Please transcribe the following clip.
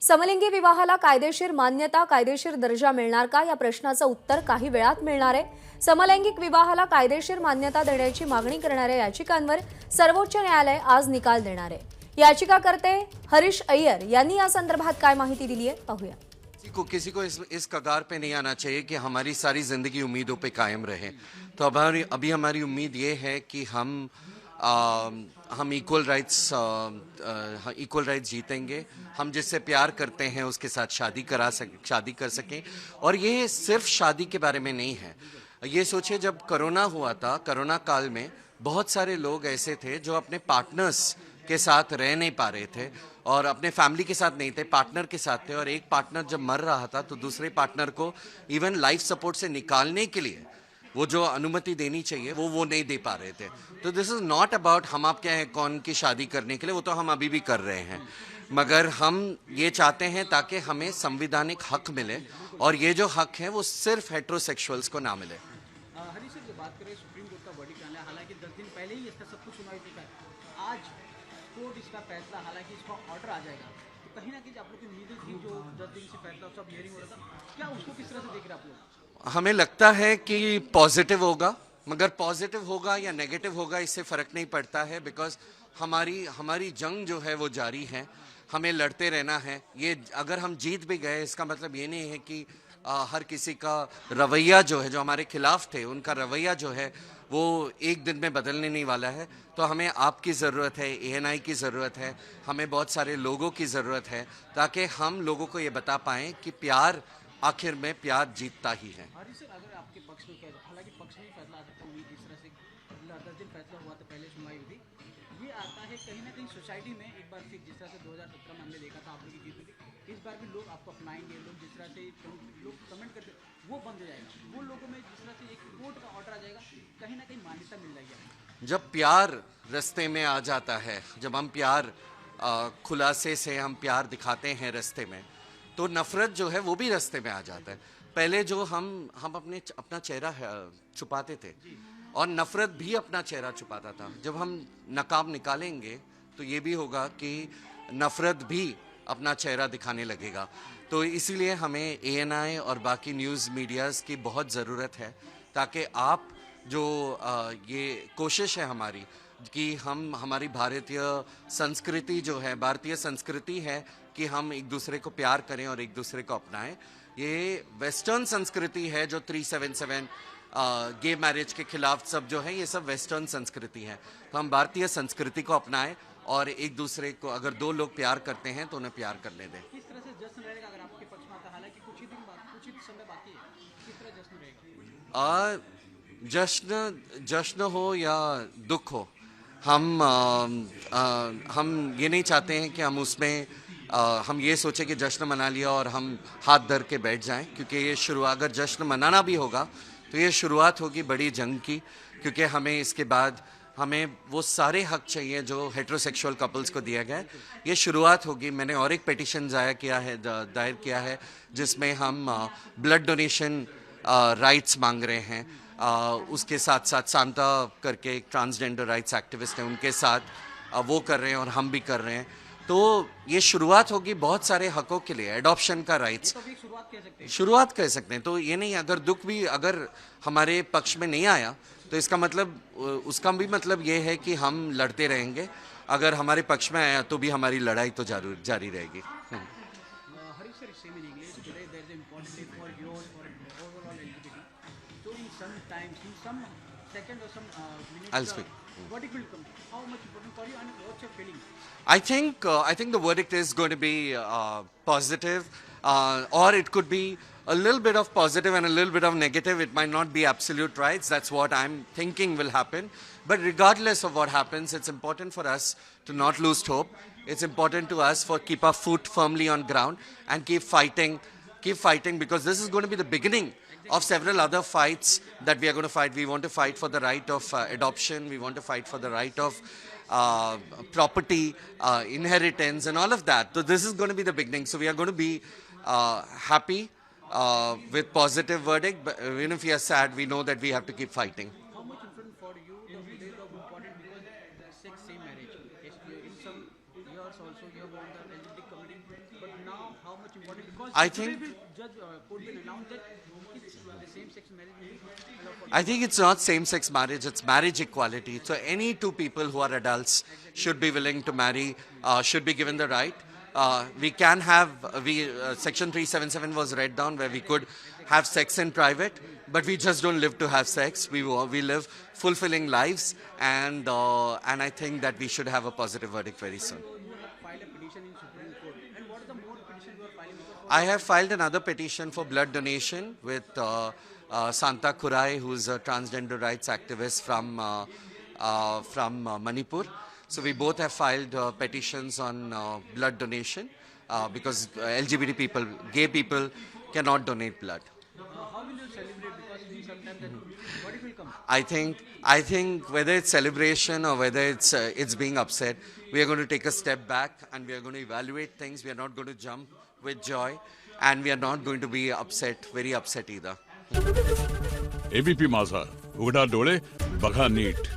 समलिंगी विवाहाला कायदेशीर मान्यता, कायदेशीर दर्जा मिळणार का या प्रश्नाचं उत्तर काही वेळात मिळणार आहे। समलैंगिक विवाहाला कायदेशीर मान्यता देण्याची मागणी करणाऱ्या याचिकांवर सर्वोच्च न्यायालय आज निकाल देणार आहे। याचिकाकर्ते हरीश अय्यर यांनी या संदर्भात काय माहिती दिली आहे पाहूया। किसी को इस कगार पे नहीं आना चाहिए कि हमारी सारी जिंदगी उम्मीदों पे कायम रहे। तो अभी हमारी उम्मीद ये है कि हम इक्वल राइट्स जीतेंगे। हम जिससे प्यार करते हैं उसके साथ शादी कर सकें। और ये सिर्फ शादी के बारे में नहीं है। ये सोचिए, जब कोरोना हुआ था, कोरोना काल में बहुत सारे लोग ऐसे थे जो अपने पार्टनर्स के साथ रह नहीं पा रहे थे और अपने फैमिली के साथ नहीं थे, पार्टनर के साथ थे। और एक पार्टनर जब मर रहा था तो दूसरे पार्टनर को इवन लाइफ सपोर्ट से निकालने के लिए वो जो अनुमति देनी चाहिए वो नहीं दे पा रहे थे। तो दिस इज़ नॉट अबाउट हम आप क्या हैं कौन की शादी करने के लिए, वो तो हम अभी भी कर रहे हैं, मगर हम ये चाहते हैं ताकि हमें संविधानिक हक मिले और ये जो हक है वो सिर्फ हेट्रोसेक्सुअल्स को ना मिले। हरी सर, जो बात करें सुप्रीम कोर्ट का वर्डिक्ट आना है, हालांकि 10 दिन पहले ही इसका सब कुछ सुनाई चुका है। आज कोर्ट इसका फैसला, हालांकि इसका ऑर्डर आ जाएगा, तो कहीं ना कहीं आप लोग की उम्मीदें थी जो 10 दिन से फैसला सब हियरिंग हो रहा था, क्या उसको किस तरह से देख रहे आप लोग? हमें लगता है कि पॉजिटिव होगा, मगर पॉजिटिव होगा या नेगेटिव होगा इससे फ़र्क नहीं पड़ता है, बिकॉज हमारी जंग जो है वो जारी है। हमें लड़ते रहना है। ये अगर हम जीत भी गए इसका मतलब ये नहीं है कि हर किसी का रवैया जो है, जो हमारे खिलाफ थे उनका रवैया जो है वो एक दिन में बदलने नहीं वाला है। तो हमें आपकी ज़रूरत है, एएनआई की ज़रूरत है, हमें बहुत सारे लोगों की ज़रूरत है ताकि हम लोगों को ये बता पाएँ कि प्यार आखिर में प्यार जीतता ही है। हरी सर, अगर आपके पक्ष में हालांकि पक्ष में ही फैसला आ सकता है, उम्मीद जिस तरह से 10 दिन फैसला हुआ था, पहले सुनवाई हुई थी, ये आता है कहीं ना कहीं सोसाइटी में एक बार फिर जिस तरह से 2017 में हमने देखा था आप लोग की जीत हुई थी, इस बार भी लोग आपको अपनाएंगे। लोग जिस तरह से लोग कमेंट करते वो बंद हो जाएगा। वो लोगों में जिस तरह से एक कोर्ट का ऑर्डर आ जाएगा, कहीं ना कहीं मान्यता मिल जाएगी। जब प्यार रास्ते में आ जाता है, जब हम प्यार खुलासे से हम प्यार दिखाते हैं रास्ते में, तो नफरत जो है वो भी रास्ते में आ जाता है। पहले जो हम अपना चेहरा छुपाते थे और नफरत भी अपना चेहरा छुपाता था, जब हम नकाब निकालेंगे तो ये भी होगा कि नफरत भी अपना चेहरा दिखाने लगेगा। तो इसीलिए हमें एएनआई और बाकी न्यूज़ मीडियाज़ की बहुत ज़रूरत है ताकि आप जो ये कोशिश है हमारी कि हमारी भारतीय संस्कृति जो है, भारतीय संस्कृति है कि हम एक दूसरे को प्यार करें और एक दूसरे को अपनाएं। ये वेस्टर्न संस्कृति है जो 377 गे मैरिज के खिलाफ सब जो है, ये सब वेस्टर्न संस्कृति है। तो हम भारतीय संस्कृति को अपनाएं और एक दूसरे को, अगर दो लोग प्यार करते हैं तो उन्हें प्यार करने दें। किस तरह से जश्न रहेगा अगर आपके पक्ष में आता है? हालांकि कुछ ही समय बाकी है, किस तरह जश्न रहेगा? जश्न हो या दुख हो, हम ये नहीं चाहते हैं कि हम उसमें हम ये सोचें कि जश्न मना लिया और हम हाथ धर के बैठ जाएं, क्योंकि ये शुरुआत, अगर जश्न मनाना भी होगा तो ये शुरुआत होगी बड़ी जंग की, क्योंकि हमें इसके बाद हमें वो सारे हक चाहिए जो हेट्रोसेक्सुअल कपल्स को दिया गया है। ये शुरुआत होगी। मैंने और एक पिटिशन दायर किया है जिसमें हम ब्लड डोनेशन राइट्स मांग रहे हैं। उसके साथ साथ सांता करके एक ट्रांसजेंडर राइट्स एक्टिविस्ट हैं, उनके साथ वो कर रहे हैं और हम भी कर रहे हैं। तो ये शुरुआत होगी बहुत सारे हकों के लिए। एडॉप्शन का राइट्स शुरुआत कह सकते हैं। तो ये नहीं, अगर दुख भी अगर हमारे पक्ष में नहीं आया तो इसका मतलब, उसका भी मतलब ये है कि हम लड़ते रहेंगे। अगर हमारे पक्ष में आया तो भी हमारी लड़ाई तो जारी रहेगी। Hari sir, same in English. Today there is an important day for your or overall LGBT. So in some times, in some second or some minutes, I'll speak. verdict will come. How much important for you and what's your feeling? I think the verdict is going to be positive, or it could be a little bit of positive and a little bit of negative. It might not be absolute rights. That's what I'm thinking will happen. But regardless of what happens, it's important for us to not lose hope. It's important to us for keep our foot firmly on ground and keep fighting, because this is going to be the beginning of several other fights that we are going to fight. We want to fight for the right of adoption. We want to fight for the right of property, inheritance, and all of that. So this is going to be the beginning. So we are going to be happy with positive verdict, but even if we are sad, we know that we have to keep fighting. How much important for you the days of important because the sex same marriage? Yes, in some years also you have won the LGBT community, but now most important because I today think- we judge court will announce that it's the same-sex marriage will be allowed for. I think it's not same-sex marriage; it's marriage equality. So any two people who are adults should be willing to marry, should be given the right. We can have Section 377 was read down where we could have sex in private, but we just don't live to have sex. We live fulfilling lives, and I think that we should have a positive verdict very soon. You have filed a petition in Supreme Court, and what is the more petition you are filing? Because I have filed another petition for blood donation with Santa Kurai, who's a transgender rights activist from Manipur. So we both have filed petitions on blood donation because LGBT people, gay people cannot donate blood. how will you celebrate? Because we sometimes that what it will come. I think whether it's celebration or whether it's being upset, we are going to take a step back and we are going to evaluate things. We are not going to jump with joy, and we are not going to be upset, very upset either. ABP माझा, उघडा डोळे बघा NEET.